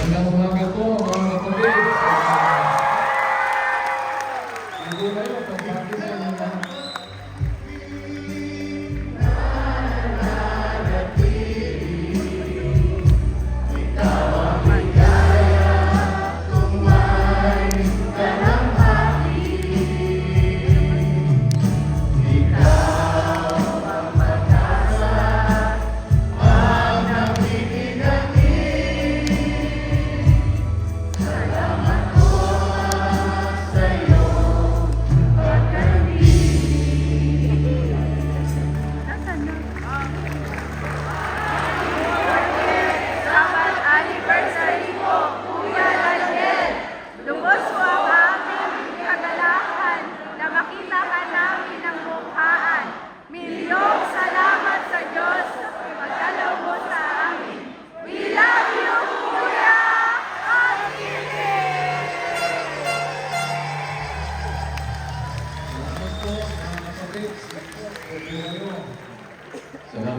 Magandang umaga po, mga kapatid. Hindi na yun, pagpapis sa inyo na. Lubos po ang aming kagalakan na makita ka namin ng mukhaan. Milyong salamat sa Diyos pagdalaw mo sa amin. We love you, Kuya at Kiki! Salamat po, mga kapatid. Salamat po.